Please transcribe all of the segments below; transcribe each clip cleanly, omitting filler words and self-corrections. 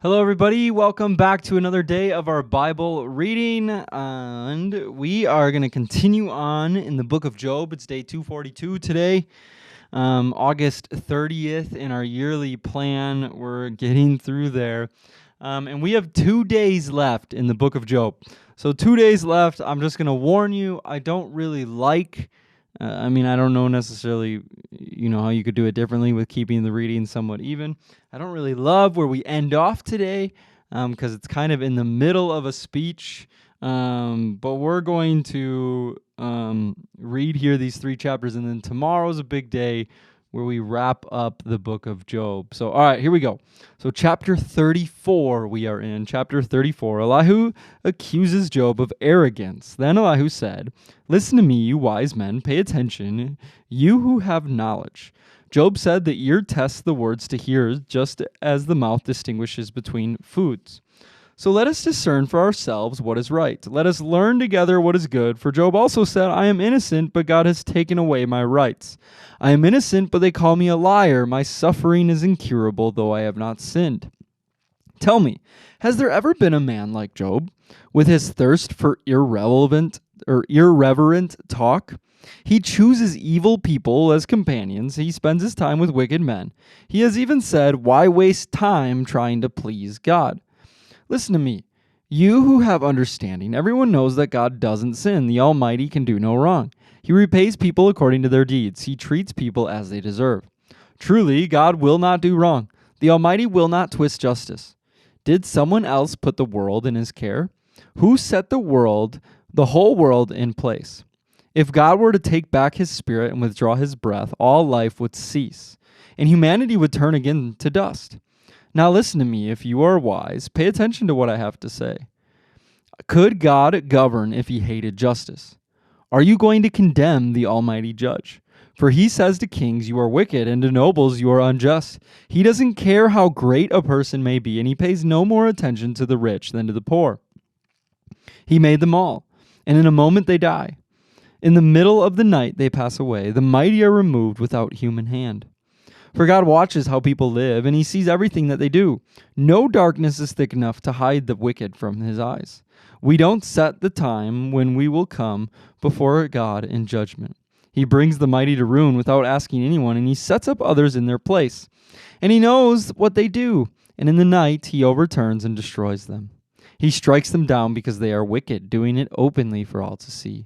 Hello, everybody. Welcome back to another day of our Bible reading. And we are going to continue on in the book of Job. It's day 242 today, August 30th in our yearly plan. We're getting through there. And we have 2 days left in the book of Job. So 2 days left. I'm just going to warn you, I don't really like... I don't know necessarily, how you could do it differently with keeping the reading somewhat even. I don't really love where we end off today because it's kind of in the middle of a speech. But we're going to read here these 3 chapters, and then tomorrow's a big day where we wrap up the book of Job. So, all right, here we go. So chapter 34 we are in. Chapter 34. Elihu accuses Job of arrogance. Then Elihu said, "Listen to me, you wise men. Pay attention, you who have knowledge." Job said, "The ear tests the words to hear, just as the mouth distinguishes between foods. So let us discern for ourselves what is right. Let us learn together what is good. For Job also said, I am innocent, but God has taken away my rights. I am innocent, but they call me a liar. My suffering is incurable, though I have not sinned. Tell me, has there ever been a man like Job, with his thirst for irreverent talk? He chooses evil people as companions. He spends his time with wicked men. He has even said, why waste time trying to please God? Listen to me, you who have understanding. Everyone knows that God doesn't sin. The Almighty can do no wrong. He repays people according to their deeds. He treats people as they deserve. Truly, God will not do wrong. The Almighty will not twist justice. Did someone else put the world in his care? Who set the whole world in place? If God were to take back his spirit and withdraw his breath, all life would cease, and humanity would turn again to dust. Now listen to me, if you are wise, pay attention to what I have to say. Could God govern if he hated justice? Are you going to condemn the Almighty Judge? For he says to kings, you are wicked, and to nobles, you are unjust. He doesn't care how great a person may be, and he pays no more attention to the rich than to the poor. He made them all, and in a moment they die. In the middle of the night they pass away. The mighty are removed without human hand. For God watches how people live, and he sees everything that they do. No darkness is thick enough to hide the wicked from his eyes. We don't set the time when we will come before God in judgment. He brings the mighty to ruin without asking anyone, and he sets up others in their place. And he knows what they do, and in the night he overturns and destroys them. He strikes them down because they are wicked, doing it openly for all to see.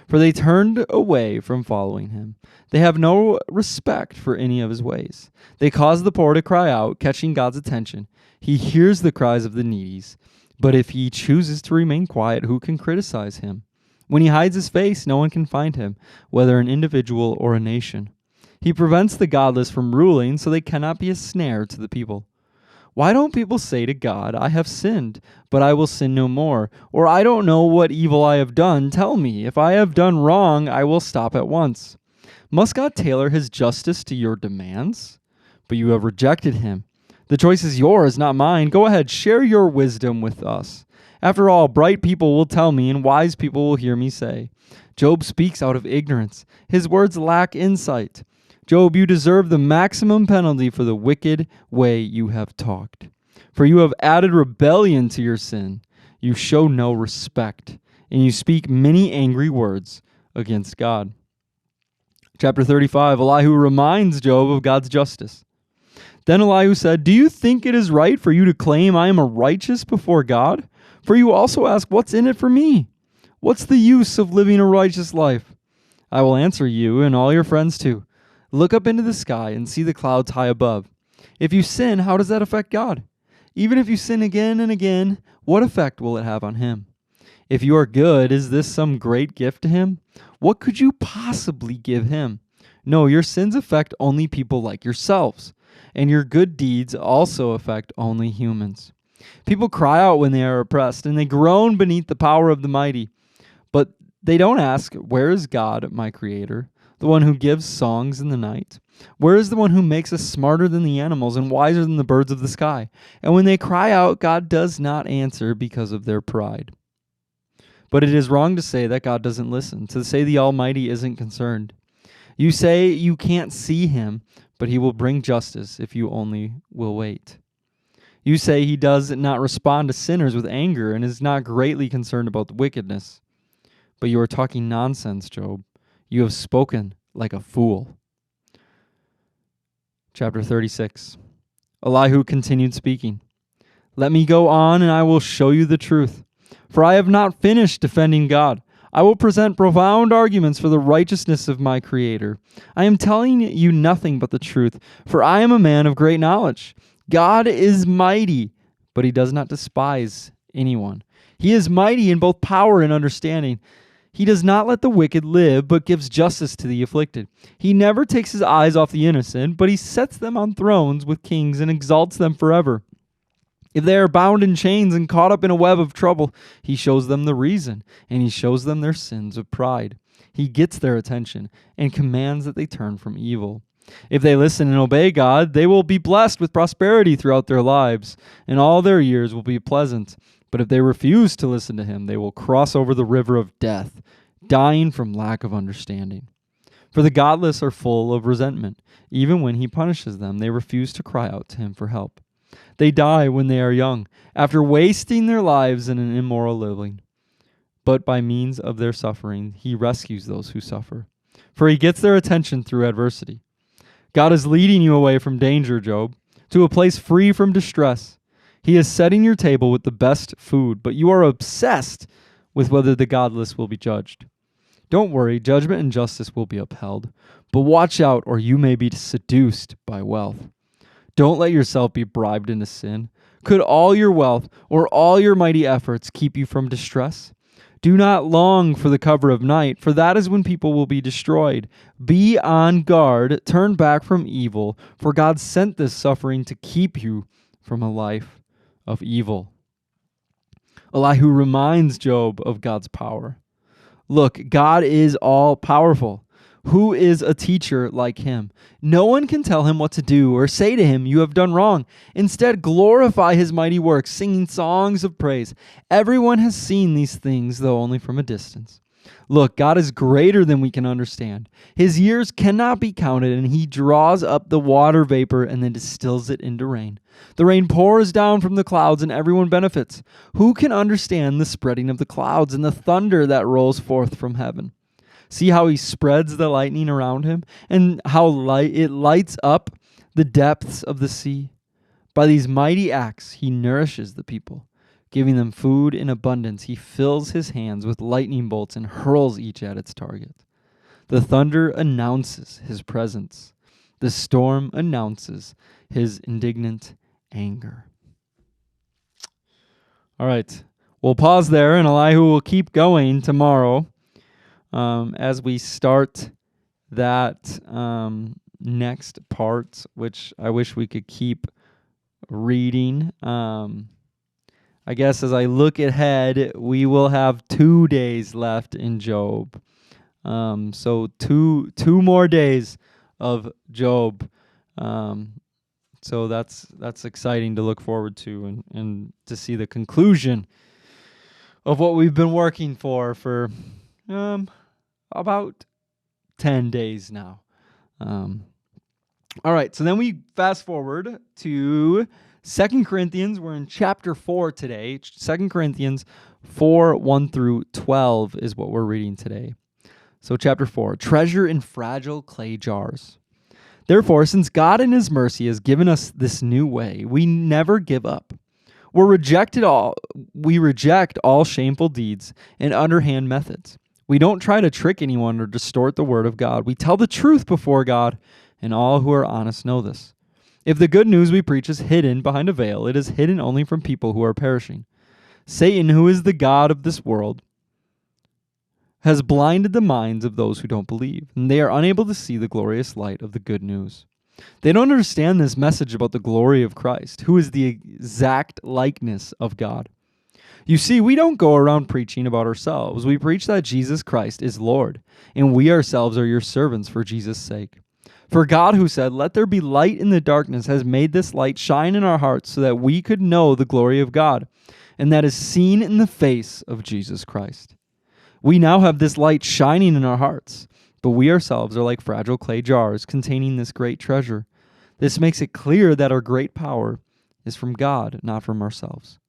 For they turned away from following him. They have no respect for any of his ways. They cause the poor to cry out, catching God's attention. He hears the cries of the needy. But if he chooses to remain quiet, who can criticize him? When he hides his face, no one can find him, whether an individual or a nation. He prevents the godless from ruling, so they cannot be a snare to the people. Why don't people say to God, I have sinned, but I will sin no more? Or I don't know what evil I have done. Tell me, if I have done wrong, I will stop at once. Must God tailor his justice to your demands? But you have rejected him. The choice is yours, not mine. Go ahead, share your wisdom with us. After all, bright people will tell me, and wise people will hear me say. Job speaks out of ignorance. His words lack insight. Job, you deserve the maximum penalty for the wicked way you have talked. For you have added rebellion to your sin. You show no respect, and you speak many angry words against God. Chapter 35, Elihu reminds Job of God's justice. Then Elihu said, do you think it is right for you to claim I am a righteous before God? For you also ask, what's in it for me? What's the use of living a righteous life? I will answer you and all your friends too. Look up into the sky and see the clouds high above. If you sin, how does that affect God? Even if you sin again and again, what effect will it have on him? If you are good, is this some great gift to him? What could you possibly give him? No, your sins affect only people like yourselves, and your good deeds also affect only humans. People cry out when they are oppressed, and they groan beneath the power of the mighty. But they don't ask, where is God, my creator? The one who gives songs in the night? Where is the one who makes us smarter than the animals and wiser than the birds of the sky? And when they cry out, God does not answer because of their pride. But it is wrong to say that God doesn't listen, to say the Almighty isn't concerned. You say you can't see him, but he will bring justice if you only will wait. You say he does not respond to sinners with anger and is not greatly concerned about the wickedness. But you are talking nonsense, Job. You have spoken like a fool. Chapter 36. Elihu continued speaking. Let me go on, and I will show you the truth. For I have not finished defending God. I will present profound arguments for the righteousness of my Creator. I am telling you nothing but the truth, for I am a man of great knowledge. God is mighty, but he does not despise anyone. He is mighty in both power and understanding. He does not let the wicked live, but gives justice to the afflicted. He never takes his eyes off the innocent, but he sets them on thrones with kings and exalts them forever. If they are bound in chains and caught up in a web of trouble, he shows them the reason, and he shows them their sins of pride. He gets their attention and commands that they turn from evil. If they listen and obey God, they will be blessed with prosperity throughout their lives, and all their years will be pleasant. But if they refuse to listen to him, they will cross over the river of death, dying from lack of understanding. For the godless are full of resentment. Even when he punishes them, they refuse to cry out to him for help. They die when they are young, after wasting their lives in an immoral living. But by means of their suffering, he rescues those who suffer. For he gets their attention through adversity. God is leading you away from danger, Job, to a place free from distress. He is setting your table with the best food, but you are obsessed with whether the godless will be judged. Don't worry, judgment and justice will be upheld, but watch out or you may be seduced by wealth. Don't let yourself be bribed into sin. Could all your wealth or all your mighty efforts keep you from distress? Do not long for the cover of night, for that is when people will be destroyed. Be on guard, turn back from evil, for God sent this suffering to keep you from a life of evil. Elihu reminds Job of God's power. Look, God is all powerful. Who is a teacher like him? No one can tell him what to do or say to him, you have done wrong. Instead, glorify his mighty works, singing songs of praise. Everyone has seen these things, though only from a distance. Look, God is greater than we can understand. His years cannot be counted, and he draws up the water vapor and then distills it into rain. The rain pours down from the clouds, and everyone benefits. Who can understand the spreading of the clouds and the thunder that rolls forth from heaven? See how he spreads the lightning around him, and how it lights up the depths of the sea. By these mighty acts, he nourishes the people, giving them food in abundance. He fills his hands with lightning bolts and hurls each at its target. The thunder announces his presence. The storm announces his indignant anger. All right, we'll pause there, and Elihu will keep going tomorrow. As we start that next part, which I wish we could keep reading. I guess as I look ahead, we will have 2 days left in Job. So two more days of Job. So that's exciting to look forward to and to see the conclusion of what we've been working for about 10 days now. All right, so then we fast forward to 2 Corinthians. We're in chapter 4 today. 2 Corinthians 4, 1 through 12 is what we're reading today. So chapter 4, treasure in fragile clay jars. Therefore, since God in his mercy has given us this new way, we never give up. We reject all shameful deeds and underhand methods. We don't try to trick anyone or distort the word of God. We tell the truth before God, and all who are honest know this. If the good news we preach is hidden behind a veil, it is hidden only from people who are perishing. Satan, who is the god of this world, has blinded the minds of those who don't believe, and they are unable to see the glorious light of the good news. They don't understand this message about the glory of Christ, who is the exact likeness of God. You see, we don't go around preaching about ourselves. We preach that Jesus Christ is Lord, and we ourselves are your servants for Jesus' sake. For God, who said, "Let there be light in the darkness," has made this light shine in our hearts so that we could know the glory of God, and that is seen in the face of Jesus Christ. We now have this light shining in our hearts, but we ourselves are like fragile clay jars containing this great treasure. This makes it clear that our great power is from God, not from ourselves.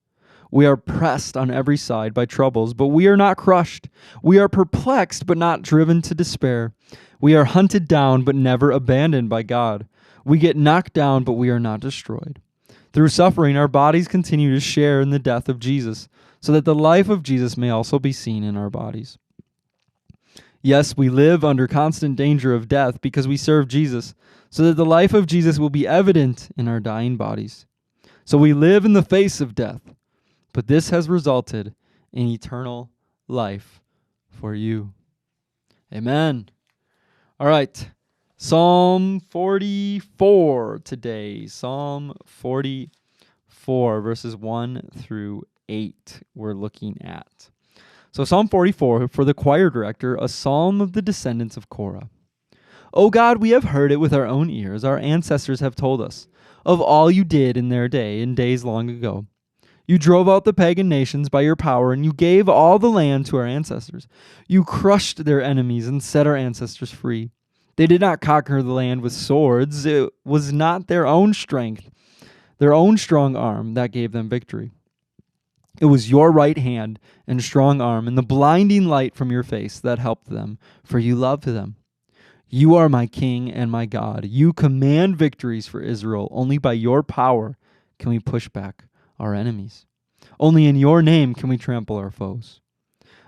We are pressed on every side by troubles, but we are not crushed. We are perplexed, but not driven to despair. We are hunted down, but never abandoned by God. We get knocked down, but we are not destroyed. Through suffering, our bodies continue to share in the death of Jesus, so that the life of Jesus may also be seen in our bodies. Yes, we live under constant danger of death because we serve Jesus, so that the life of Jesus will be evident in our dying bodies. So we live in the face of death, but this has resulted in eternal life for you. Amen. All right. Psalm 44 today. Psalm 44, verses 1 through 8, we're looking at. So Psalm 44, for the choir director, a psalm of the descendants of Korah. O God, we have heard it with our own ears. Our ancestors have told us of all you did in their day, in days long ago. You drove out the pagan nations by your power, and you gave all the land to our ancestors. You crushed their enemies and set our ancestors free. They did not conquer the land with swords. It was not their own strength, their own strong arm that gave them victory. It was your right hand and strong arm and the blinding light from your face that helped them, for you loved them. You are my King and my God. You command victories for Israel. Only by your power can we push back our enemies. Only in your name can we trample our foes.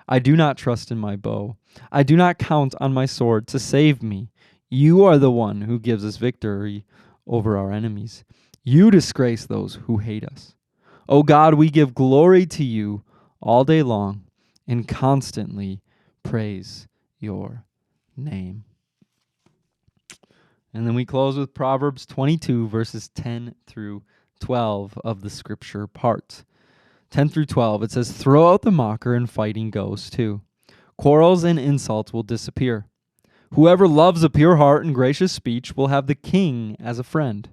I do not trust in my bow. I do not count on my sword to save me. You are the one who gives us victory over our enemies. You disgrace those who hate us. O God, we give glory to you all day long and constantly praise your name. And then we close with Proverbs 22, verses 10 through 12 of the scripture part. 10 through 12, it says, throw out the mocker and fighting goes too. Quarrels and insults will disappear. Whoever loves a pure heart and gracious speech will have the king as a friend.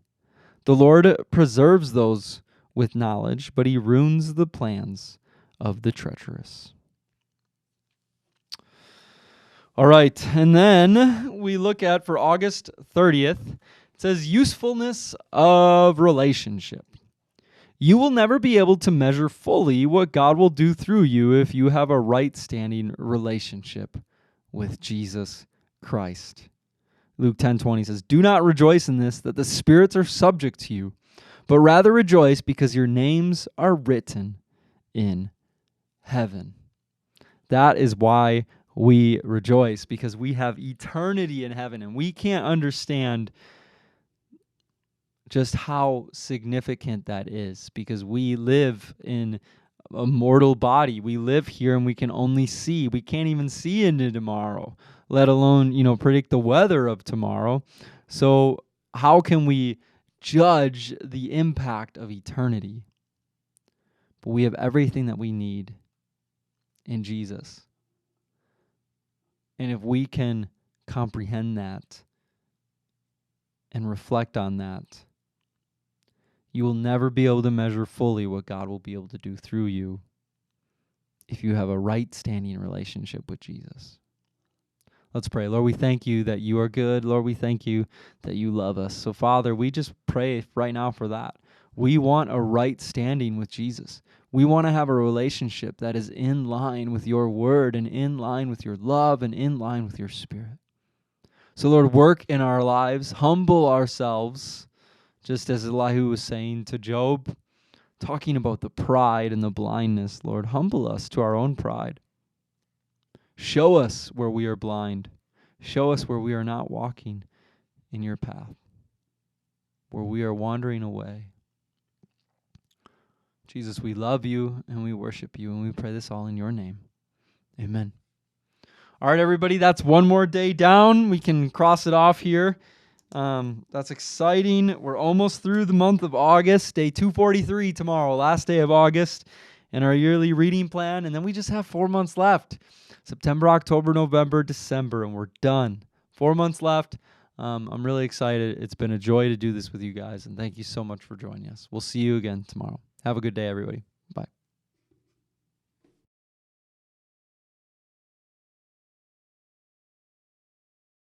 The Lord preserves those with knowledge, but he ruins the plans of the treacherous. All right, and then we look at for August 30th, it says usefulness of relationship. You will never be able to measure fully what God will do through you if you have a right-standing relationship with Jesus Christ. Luke 10:20 says, do not rejoice in this, that the spirits are subject to you, but rather rejoice because your names are written in heaven. That is why we rejoice, because we have eternity in heaven, and we can't understand just how significant that is, because we live in a mortal body. We live here and we can only see. We can't even see into tomorrow, let alone, predict the weather of tomorrow. So how can we judge the impact of eternity? But we have everything that we need in Jesus. And if we can comprehend that and reflect on that, you will never be able to measure fully what God will be able to do through you if you have a right standing relationship with Jesus. Let's pray. Lord, we thank you that you are good. Lord, we thank you that you love us. So, Father, we just pray right now for that. We want a right standing with Jesus. We want to have a relationship that is in line with your word and in line with your love and in line with your spirit. So, Lord, work in our lives, humble ourselves, just as Elihu was saying to Job, talking about the pride and the blindness. Lord, humble us to our own pride. Show us where we are blind. Show us where we are not walking in your path, where we are wandering away. Jesus, we love you and we worship you, and we pray this all in your name. Amen. All right, everybody, that's one more day down. We can cross it off here. That's exciting. We're almost through the month of August, day 243 tomorrow, last day of August, and our yearly reading plan. And then we just have 4 months left, September, October, November, December, and we're done. 4 months left. I'm really excited. It's been a joy to do this with you guys, and thank you so much for joining us. We'll see you again tomorrow. Have a good day, everybody. Bye.